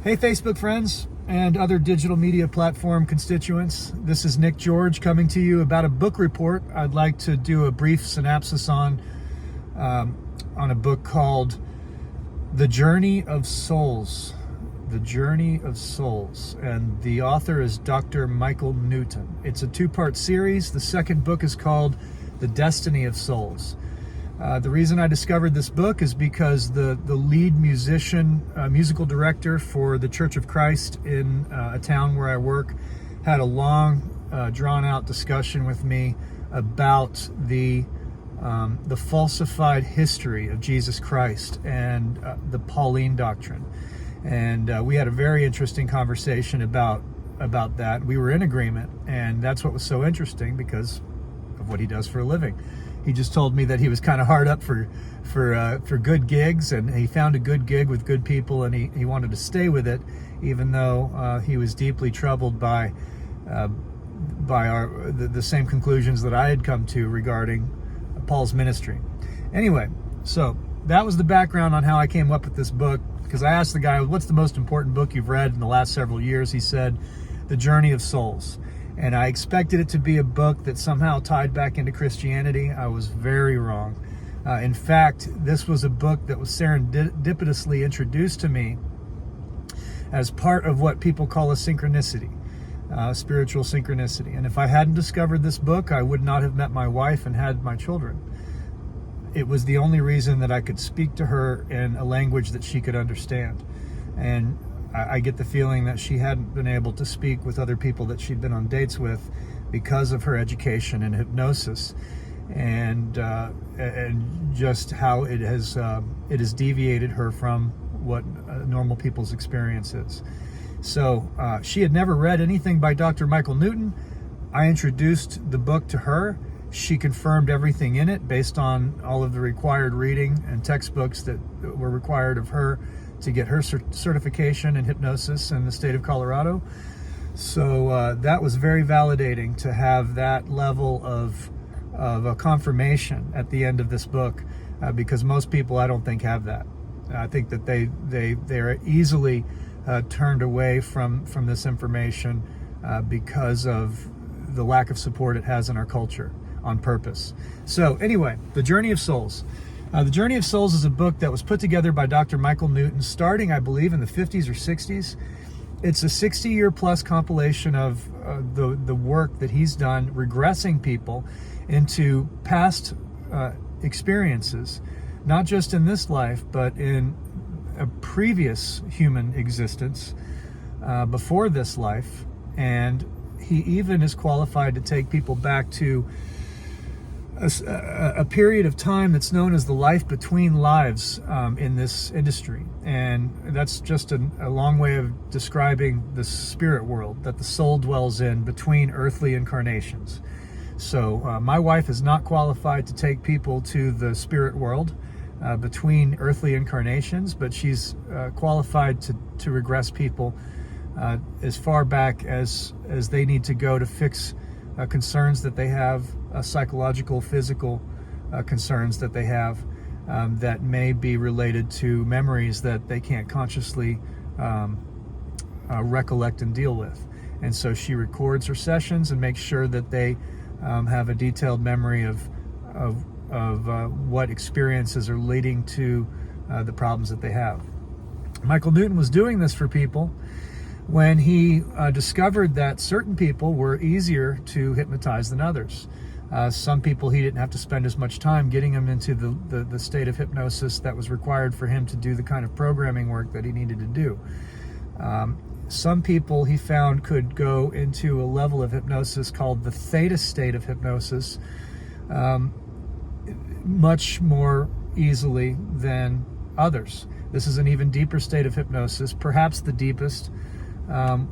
Hey, Facebook friends and other digital media platform constituents. This is Nick George coming to you about a book report I'd like to do a brief synopsis on a book called The Journey of Souls. The Journey of Souls. And the author is Dr. Michael Newton. It's a two-part series. The second book is called The Destiny of Souls. The reason I discovered this book is because the lead musician, musical director for the Church of Christ in a town where I work, had a long, drawn-out discussion with me about the falsified history of Jesus Christ and the Pauline doctrine. And we had a very interesting conversation about that. We were in agreement, and that's what was so interesting because of what he does for a living. He just told me that he was kind of hard up for good gigs, and he found a good gig with good people, and he wanted to stay with it, even though he was deeply troubled by the same conclusions that I had come to regarding Paul's ministry. Anyway, so that was the background on how I came up with this book, because I asked the guy, what's the most important book you've read in the last several years? He said, The Journey of Souls. And I expected it to be a book that somehow tied back into Christianity. I was very wrong. In fact, this was a book that was serendipitously introduced to me as part of what people call a synchronicity, spiritual synchronicity. And if I hadn't discovered this book, I would not have met my wife and had my children. It was the only reason that I could speak to her in a language that she could understand. And I get the feeling that she hadn't been able to speak with other people that she'd been on dates with because of her education in hypnosis, and just how it has deviated her from what normal people's experience is. So she had never read anything by Dr. Michael Newton. I introduced the book to her. She confirmed everything in it based on all of the required reading and textbooks that were required of her to get her certification in hypnosis in the state of Colorado. So that was very validating to have that level of a confirmation at the end of this book, because most people, I don't think, have that. I think that they are easily turned away from this information because of the lack of support it has in our culture on purpose. So anyway, The Journey of Souls. The Journey of Souls is a book that was put together by Dr. Michael Newton starting, I believe, in the 50s or 60s. It's a 60-year plus compilation of the work that he's done regressing people into past experiences, not just in this life, but in a previous human existence before this life. And he even is qualified to take people back to a period of time that's known as the life between lives in this industry. And that's just a long way of describing the spirit world that the soul dwells in between earthly incarnations. So my wife is not qualified to take people to the spirit world between earthly incarnations, but she's qualified to regress people as far back as they need to go to fix concerns that they have, psychological, physical concerns that they have that may be related to memories that they can't consciously recollect and deal with. And so she records her sessions and makes sure that they have a detailed memory of what experiences are leading to the problems that they have. Michael Newton was doing this for people when he discovered that certain people were easier to hypnotize than others. Some people he didn't have to spend as much time getting them into the state of hypnosis that was required for him to do the kind of programming work that he needed to do. Some people he found could go into a level of hypnosis called the theta state of hypnosis much more easily than others. This is an even deeper state of hypnosis, perhaps the deepest,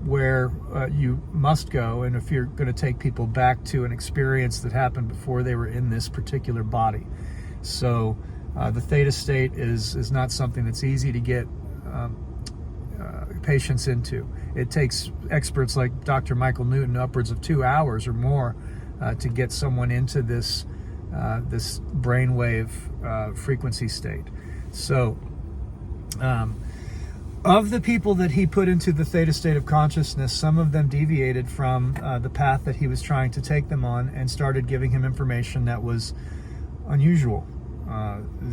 where you must go, and if you're going to take people back to an experience that happened before they were in this particular body. So the theta state is not something that's easy to get patients into. It takes experts like Dr. Michael Newton upwards of 2 hours or more to get someone into this brainwave frequency state. So Of the people that he put into the theta state of consciousness, some of them deviated from the path that he was trying to take them on and started giving him information that was unusual.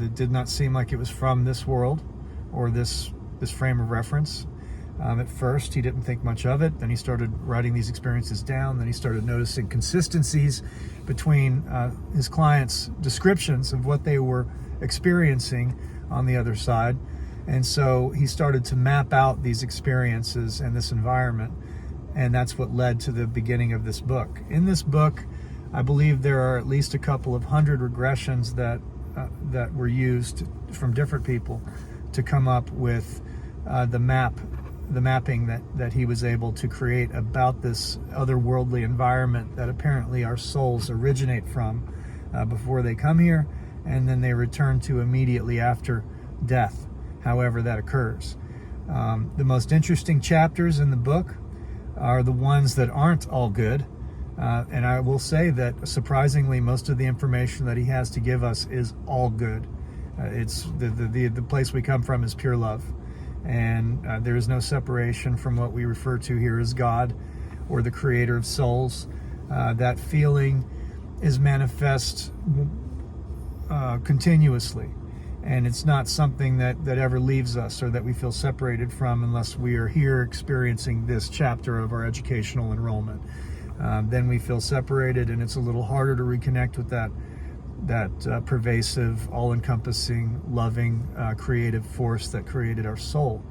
It did not seem like it was from this world or this frame of reference. At first, he didn't think much of it. Then he started writing these experiences down. Then he started noticing consistencies between his clients' descriptions of what they were experiencing on the other side. And so he started to map out these experiences and this environment. And that's what led to the beginning of this book. In this book, I believe there are at least a couple of hundred regressions that were used from different people to come up with the mapping that he was able to create about this otherworldly environment that apparently our souls originate from before they come here, and then they return to immediately after death, however that occurs. The most interesting chapters in the book are the ones that aren't all good, and I will say that surprisingly most of the information that he has to give us is all good. It's the place we come from is pure love, and there is no separation from what we refer to here as God or the creator of souls. That feeling is manifest continuously, and it's not something that ever leaves us or that we feel separated from unless we are here experiencing this chapter of our educational enrollment. Then we feel separated, and it's a little harder to reconnect with that pervasive, all-encompassing, loving, creative force that created our soul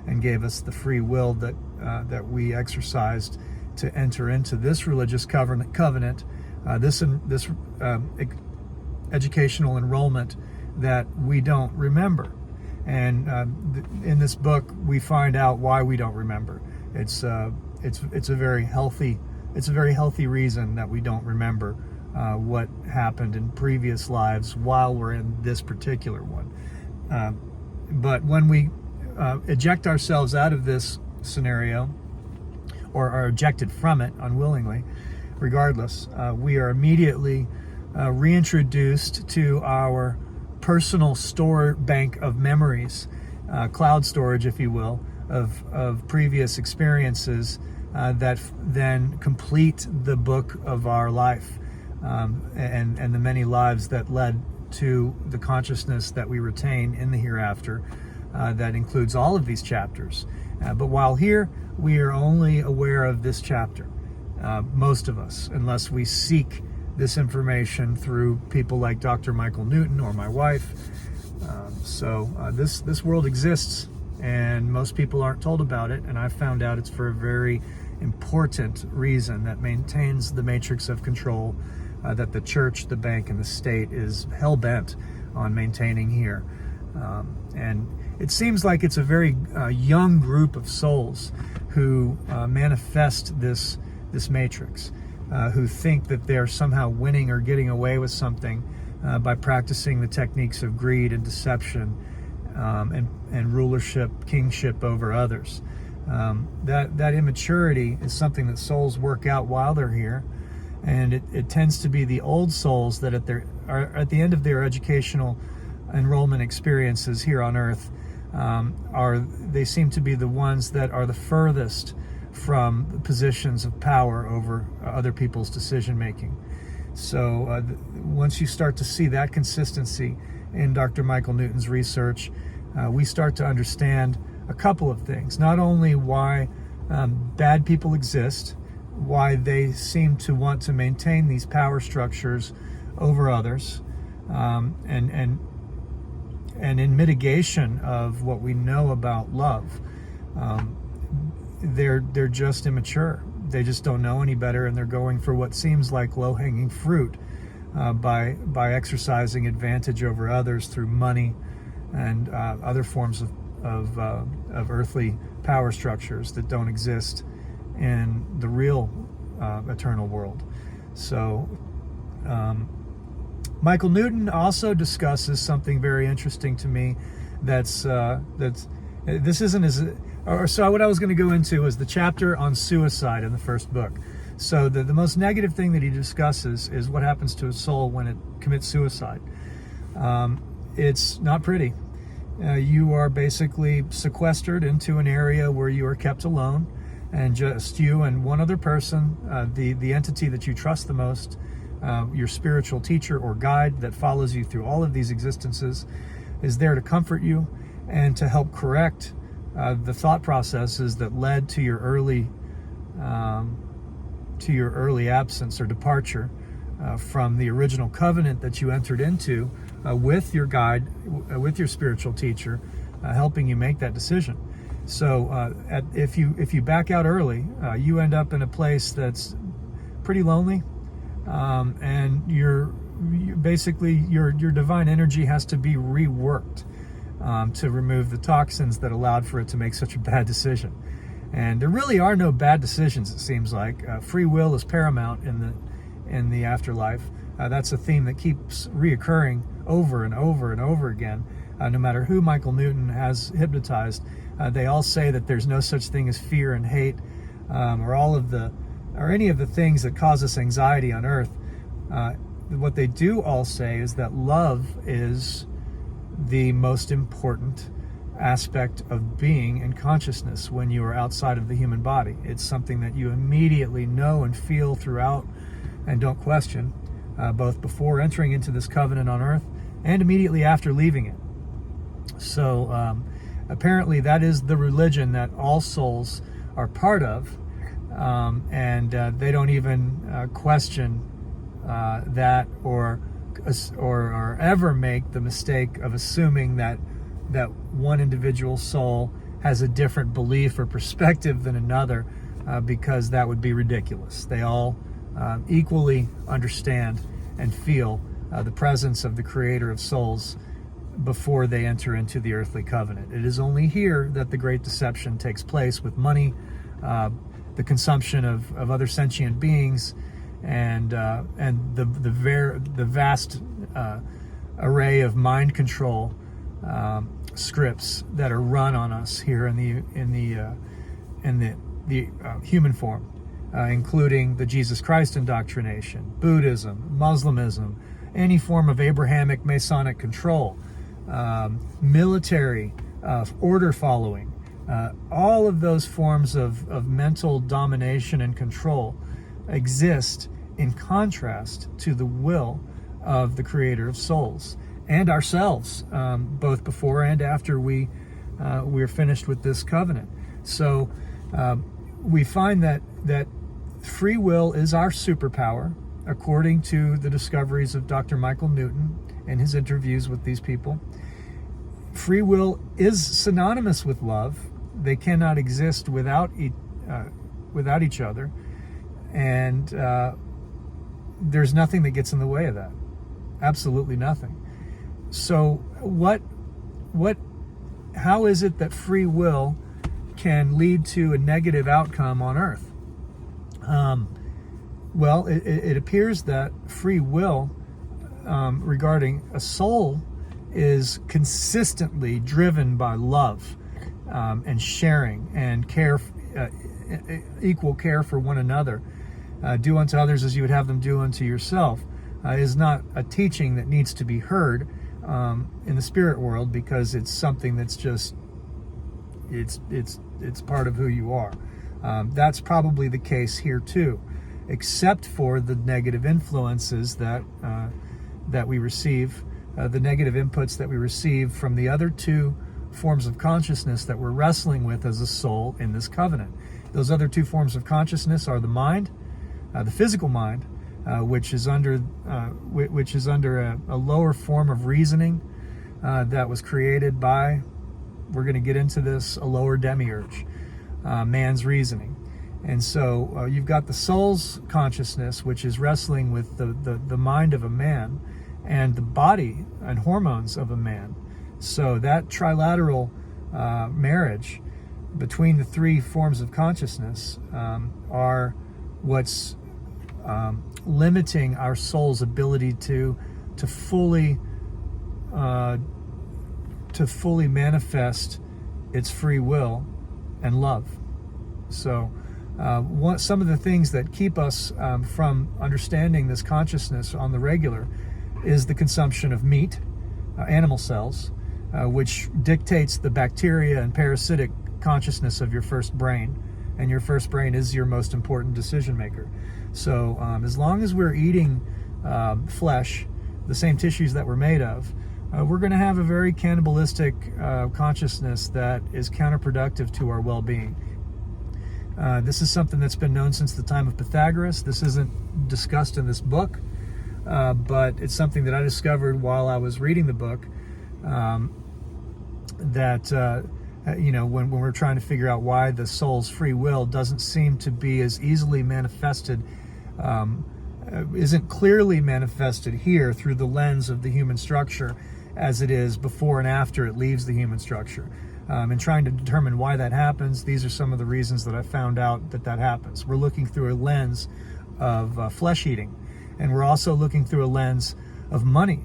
and gave us the free will that we exercised to enter into this religious covenant, this educational enrollment that we don't remember. And in this book, we find out why we don't remember. It's a very healthy reason that we don't remember what happened in previous lives while we're in this particular one. But when we eject ourselves out of this scenario, or are ejected from it unwillingly, regardless, we are immediately reintroduced to our personal store bank of memories, cloud storage, if you will, of previous experiences that then complete the book of our life. And the many lives that led to the consciousness that we retain in the hereafter, that includes all of these chapters. But while here, we are only aware of this chapter, most of us, unless we seek this information through people like Dr. Michael Newton or my wife. So this world exists, and most people aren't told about it, and I've found out it's for a very important reason that maintains the matrix of control that the church, the bank, and the state is hell-bent on maintaining here. And it seems like it's a very young group of souls who manifest this matrix, who think that they're somehow winning or getting away with something by practicing the techniques of greed and deception and rulership, kingship over others. That immaturity is something that souls work out while they're here. And it tends to be the old souls that at the end of their educational enrollment experiences here on Earth, they seem to be the ones that are the furthest from positions of power over other people's decision making. So once you start to see that consistency in Dr. Michael Newton's research, we start to understand a couple of things. Not only why bad people exist, why they seem to want to maintain these power structures over others, and in mitigation of what we know about love. They're just immature. They just don't know any better, and they're going for what seems like low-hanging fruit by exercising advantage over others through money and other forms of earthly power structures that don't exist in the real eternal world. So Michael Newton also discusses something very interesting to me. So what I was going to go into was the chapter on suicide in the first book. So the most negative thing that he discusses is what happens to a soul when it commits suicide. It's not pretty. you are basically sequestered into an area where you are kept alone, and just you and one other person, the entity that you trust the most, your spiritual teacher or guide that follows you through all of these existences, is there to comfort you and to help correct the thought processes that led to your early absence or departure from the original covenant that you entered into with your guide, with your spiritual teacher, helping you make that decision. So if you back out early, you end up in a place that's pretty lonely, and basically your divine energy has to be reworked to remove the toxins that allowed for it to make such a bad decision. And there really are no bad decisions, it seems like. Free will is paramount in the afterlife. That's a theme that keeps reoccurring over and over and over again. No matter who Michael Newton has hypnotized, they all say that there's no such thing as fear and hate, or any of the things that cause us anxiety on Earth. What they do all say is that love is the most important aspect of being and consciousness when you are outside of the human body. It's something that you immediately know and feel throughout and don't question, both before entering into this covenant on Earth and immediately after leaving it. So apparently that is the religion that all souls are part of, and they don't even question that or ever make the mistake of assuming that one individual soul has a different belief or perspective than another, because that would be ridiculous. They all equally understand and feel the presence of the Creator of souls before they enter into the earthly covenant. It is only here that the great deception takes place with money, the consumption of other sentient beings, and the vast array of mind control scripts that are run on us here in the human form, including the Jesus Christ indoctrination, Buddhism, Muslimism, any form of Abrahamic Masonic control, military order following, all of those forms of mental domination and control exist in contrast to the will of the Creator of souls and ourselves, both before and after we're finished with this covenant. So we find that free will is our superpower, according to the discoveries of Dr. Michael Newton and his interviews with these people. Free will is synonymous with love. They cannot exist without each other, and there's nothing that gets in the way of that. Absolutely nothing. So how is it that free will can lead to a negative outcome on Earth? Well, it appears that free will regarding a soul is consistently driven by love and sharing and care, equal care for one another. Do unto others as you would have them do unto yourself is not a teaching that needs to be heard in the spirit world, because it's something that's just it's part of who you are. That's probably the case here too, except for the negative influences that we receive, the negative inputs that we receive from the other two forms of consciousness that we're wrestling with as a soul in this covenant. Those other two forms of consciousness are the mind, the physical mind, which is under a lower form of reasoning that was created by, we're going to get into this, a lower demiurge, man's reasoning. And so you've got the soul's consciousness, which is wrestling with the mind of a man and the body and hormones of a man. So that trilateral marriage between the three forms of consciousness are what's limiting our soul's ability to fully manifest its free will and love. So some of the things that keep us from understanding this consciousness on the regular is the consumption of meat, animal cells, which dictates the bacteria and parasitic consciousness of your first brain. And your first brain is your most important decision maker. So as long as we're eating flesh, the same tissues that we're made of, we're going to have a very cannibalistic consciousness that is counterproductive to our well-being. This is something that's been known since the time of Pythagoras. This isn't discussed in this book, but it's something that I discovered while I was reading the book, that when we're trying to figure out why the soul's free will doesn't seem to be as easily manifested, isn't clearly manifested here through the lens of the human structure as it is before and after it leaves the human structure. And trying to determine why that happens, these are some of the reasons that I found out that happens. We're looking through a lens of flesh eating, and we're also looking through a lens of money.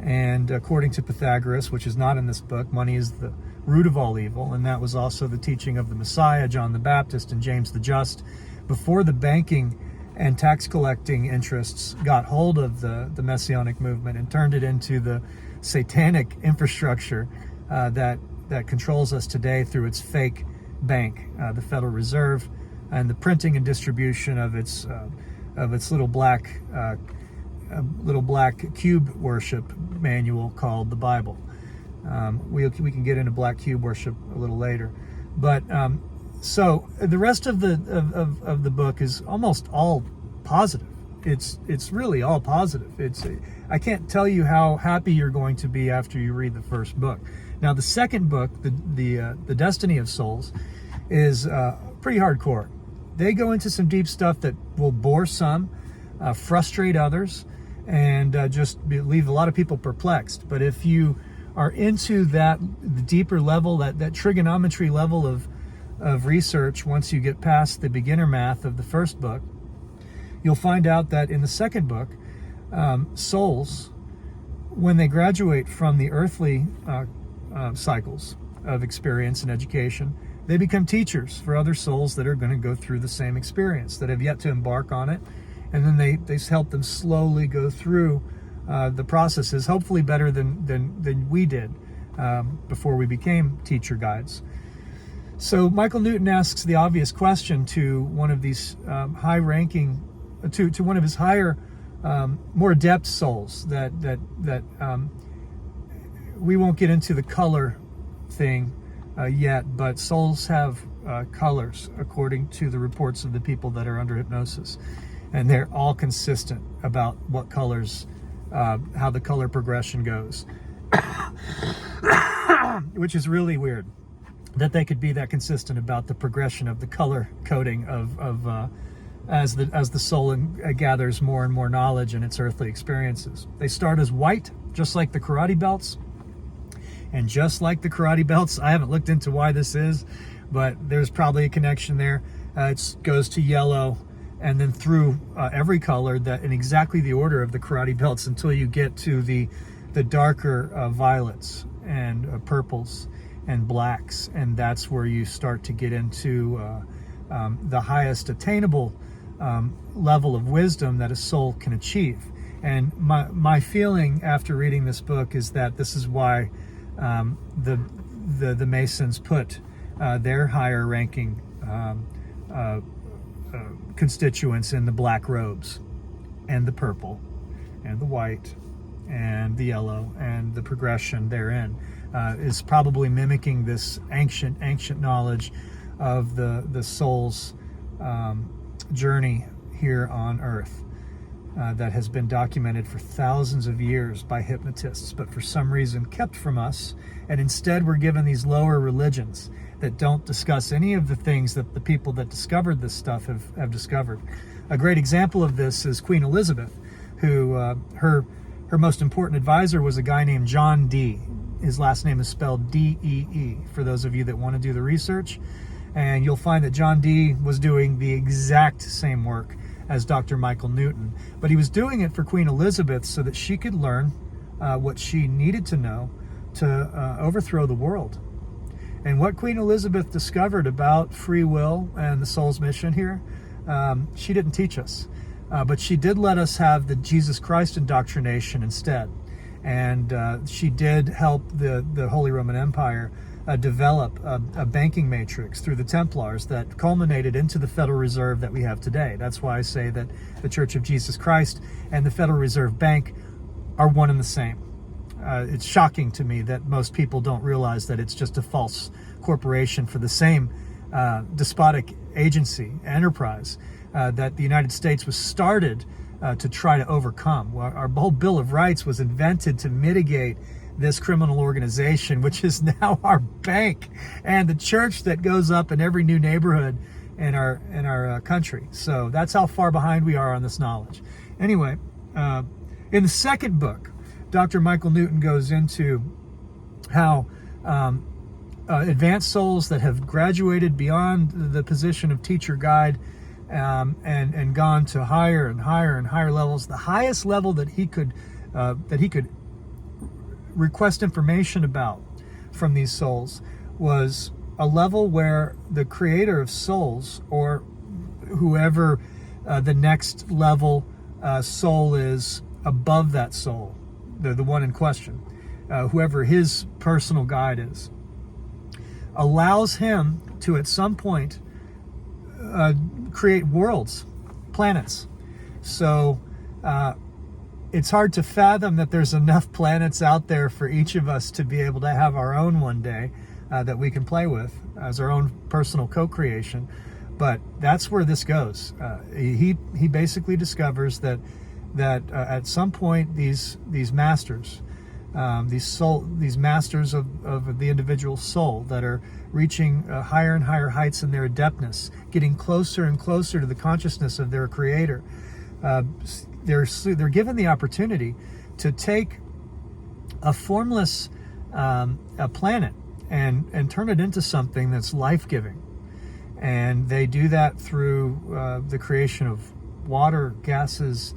And according to Pythagoras, which is not in this book, money is the root of all evil, and that was also the teaching of the Messiah, John the Baptist, and James the Just, before the banking and tax collecting interests got hold of the Messianic movement and turned it into the satanic infrastructure that controls us today through its fake bank, the Federal Reserve, and the printing and distribution of its little black cube worship manual called the Bible. We can get into black cube worship a little later, but so the rest of the book is almost all positive. It's really all positive. I can't tell you how happy you're going to be after you read the first book. Now, the second book, the Destiny of Souls, is pretty hardcore. They go into some deep stuff that will bore some, frustrate others, and just leave a lot of people perplexed. But if you are into the deeper level, that trigonometry level of research, once you get past the beginner math of the first book, you'll find out that in the second book, souls, when they graduate from the earthly cycles of experience and education, they become teachers for other souls that are going to go through the same experience, that have yet to embark on it. And then they help them slowly go through the processes, hopefully better than we did before we became teacher guides. So Michael Newton asks the obvious question to one of these high-ranking, to one of his higher, more adept souls that we won't get into the color thing yet, but souls have colors according to the reports of the people that are under hypnosis, and they're all consistent about what colors, how the color progression goes, which is really weird that they could be that consistent about the progression of the color coding of as the soul gathers more and more knowledge in its earthly experiences. They start as white, just like the karate belts. And just like the karate belts, I haven't looked into why this is, but there's probably a connection there. It goes to yellow, and then through every color that in exactly the order of the karate belts until you get to the darker violets and purples and blacks, and that's where you start to get into the highest attainable level of wisdom that a soul can achieve. And my feeling after reading this book is that this is why the Masons put their higher ranking constituents in the black robes and the purple and the white and the yellow, and the progression therein is probably mimicking this ancient knowledge of the soul's journey here on earth that has been documented for thousands of years by hypnotists, but for some reason kept from us, and instead we're given these lower religions that don't discuss any of the things that the people that discovered this stuff have discovered. A great example of this is Queen Elizabeth, who her most important advisor was a guy named John Dee. His last name is spelled D-E-E, for those of you that want to do the research. And you'll find that John Dee was doing the exact same work as Dr. Michael Newton. But he was doing it for Queen Elizabeth so that she could learn what she needed to know to overthrow the world. And what Queen Elizabeth discovered about free will and the soul's mission here, she didn't teach us. But she did let us have the Jesus Christ indoctrination instead. and she did help the Holy Roman Empire develop a banking matrix through the Templars that culminated into the Federal Reserve that we have today. That's why I say that the Church of Jesus Christ and the Federal Reserve Bank are one and the same. It's shocking to me that most people don't realize that it's just a false corporation for the same despotic agency, enterprise, that the United States was started to try to overcome. Our whole Bill of Rights was invented to mitigate this criminal organization, which is now our bank and the church that goes up in every new neighborhood in our country. So that's how far behind we are on this knowledge. Anyway, in the second book, Dr. Michael Newton goes into how advanced souls that have graduated beyond the position of teacher guide and gone to higher and higher and higher levels. The highest level that he could request information about from these souls was a level where the creator of souls, or whoever the next level soul is above that soul, the one in question, whoever his personal guide is, allows him to at some point create worlds, planets. So it's hard to fathom that there's enough planets out there for each of us to be able to have our own one day that we can play with as our own personal co-creation. But that's where this goes. He basically discovers that at some point these masters, these masters of the individual soul that are reaching higher and higher heights in their adeptness, getting closer and closer to the consciousness of their creator, they're given the opportunity to take a formless a planet and turn it into something that's life-giving. And they do that through the creation of water, gases,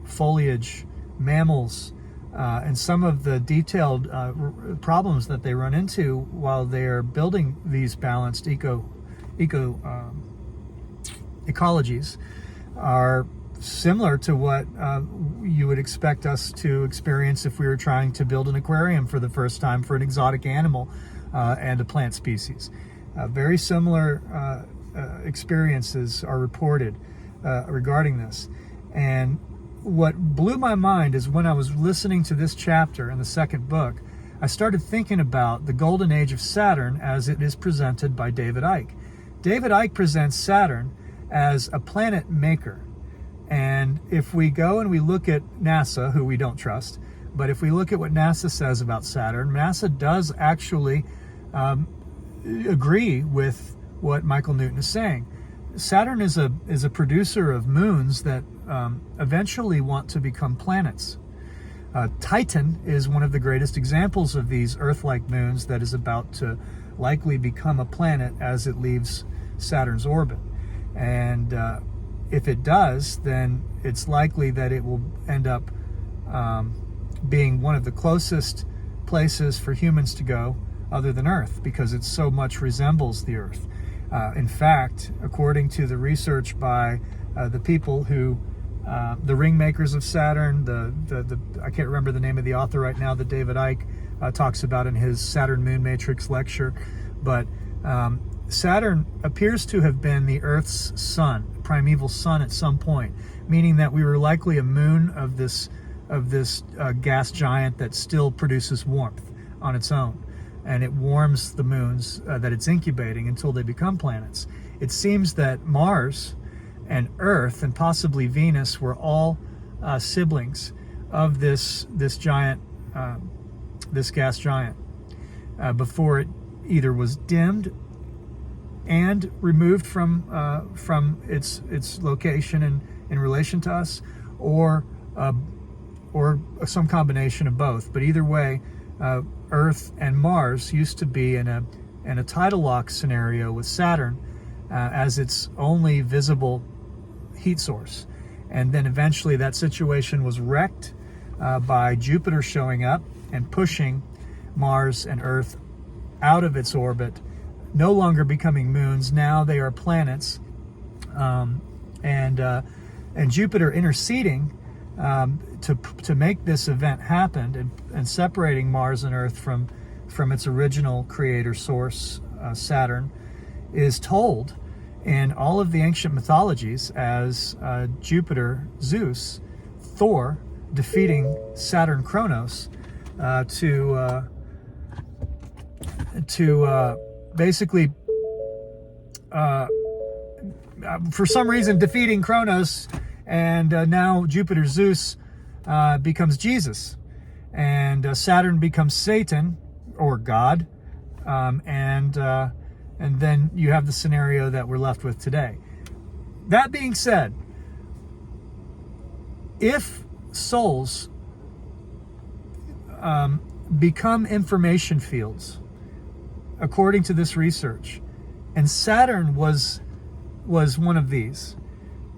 foliage, mammals, and some of the detailed problems that they run into while they're building these balanced ecologies are similar to what you would expect us to experience if we were trying to build an aquarium for the first time for an exotic animal and a plant species. Very similar experiences are reported regarding this. And what blew my mind is when I was listening to this chapter in the second book, I started thinking about the golden age of Saturn as it is presented by David Icke. David Icke presents Saturn as a planet maker. And if we go and we look at NASA, who we don't trust, but if we look at what NASA says about Saturn, NASA does actually agree with what Michael Newton is saying. Saturn is a producer of moons that eventually want to become planets. Titan is one of the greatest examples of these Earth-like moons that is about to likely become a planet as it leaves Saturn's orbit. And if it does, then it's likely that it will end up being one of the closest places for humans to go other than Earth, because it so much resembles the Earth. In fact, according to the research by the people who, the ring makers of Saturn, I can't remember the name of the author right now that David Icke talks about in his Saturn Moon Matrix lecture, but Saturn appears to have been the Earth's sun, primeval sun at some point, meaning that we were likely a moon of this gas giant that still produces warmth on its own, and it warms the moons that it's incubating until they become planets. It seems that Mars and Earth and possibly Venus were all siblings of this giant, this gas giant, before it either was dimmed and removed from its location in relation to us, or some combination of both. But either way, Earth and Mars used to be in a tidal lock scenario with Saturn as its only visible heat source. And then eventually that situation was wrecked by Jupiter showing up and pushing Mars and Earth out of its orbit, no longer becoming moons. Now they are planets, and Jupiter interceding to make this event happen, and separating Mars and Earth from its original creator source, Saturn, is told in all of the ancient mythologies as Jupiter, Zeus, Thor defeating Saturn, Kronos, to basically, for some reason, defeating Kronos, and now Jupiter, Zeus, becomes Jesus, and Saturn becomes Satan, or God, and then you have the scenario that we're left with today. That being said, if souls become information fields, according to this research, and Saturn was one of these,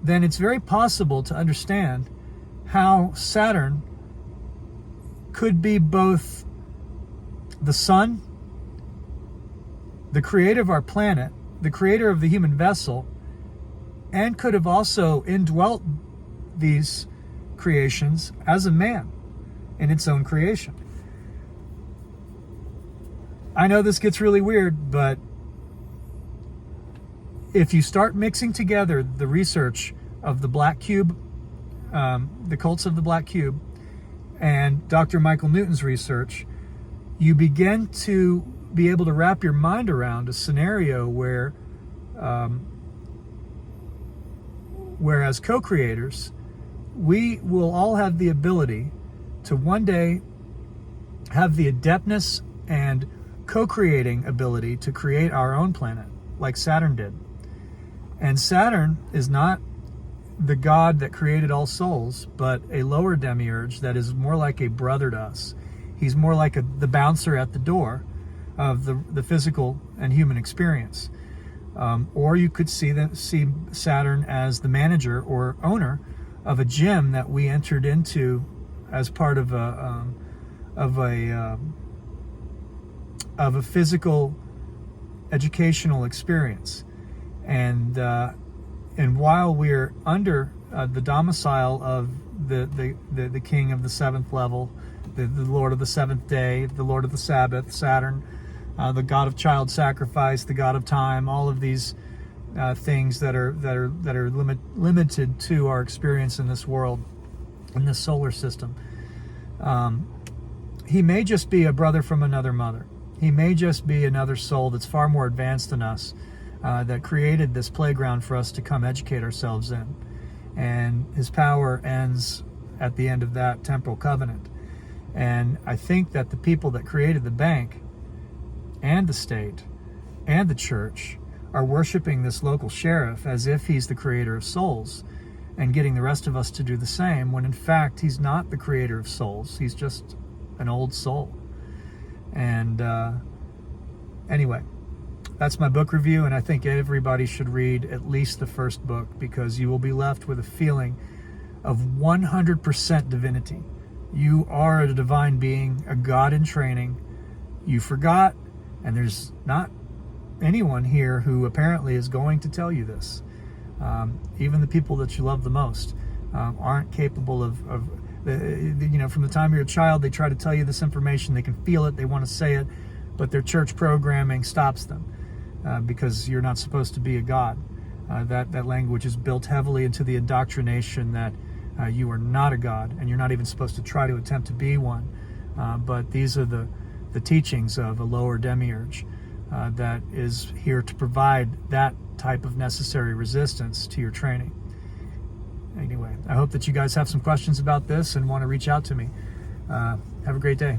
then it's very possible to understand how Saturn could be both the sun, the creator of our planet, the creator of the human vessel, and could have also indwelt these creations as a man in its own creation. I know this gets really weird, but if you start mixing together the research of the Black Cube, the cults of the Black Cube, and Dr. Michael Newton's research, you begin to be able to wrap your mind around a scenario where as co-creators, we will all have the ability to one day have the adeptness and co-creating ability to create our own planet, like Saturn did. And Saturn is not the god that created all souls, but a lower demiurge that is more like a brother to us. He's more like the bouncer at the door of the physical and human experience. Or you could see Saturn as the manager or owner of a gym that we entered into as part of a physical educational experience. And while we're under the domicile of the king of the seventh level, the Lord of the seventh day, the Lord of the Sabbath, Saturn, the god of child sacrifice, the god of time, all of these things that are limited to our experience in this world, in this solar system. He may just be a brother from another mother. He may just be another soul that's far more advanced than us, that created this playground for us to come educate ourselves in. And his power ends at the end of that temporal covenant. And I think that the people that created the bank and the state and the church are worshiping this local sheriff as if he's the creator of souls, and getting the rest of us to do the same, when in fact he's not the creator of souls. He's just an old soul. And anyway, that's my book review, and I think everybody should read at least the first book, because you will be left with a feeling of 100% divinity. You are a divine being, a God in training. You forgot, and there's not anyone here who apparently is going to tell you this. Even the people that you love the most aren't capable of from the time you're a child, they try to tell you this information. They can feel it, they want to say it, but their church programming stops them because you're not supposed to be a god. That language is built heavily into the indoctrination that you are not a god, and you're not even supposed to try to attempt to be one. But these are the teachings of a lower demiurge that is here to provide that type of necessary resistance to your training. Anyway, I hope that you guys have some questions about this and want to reach out to me. Have a great day.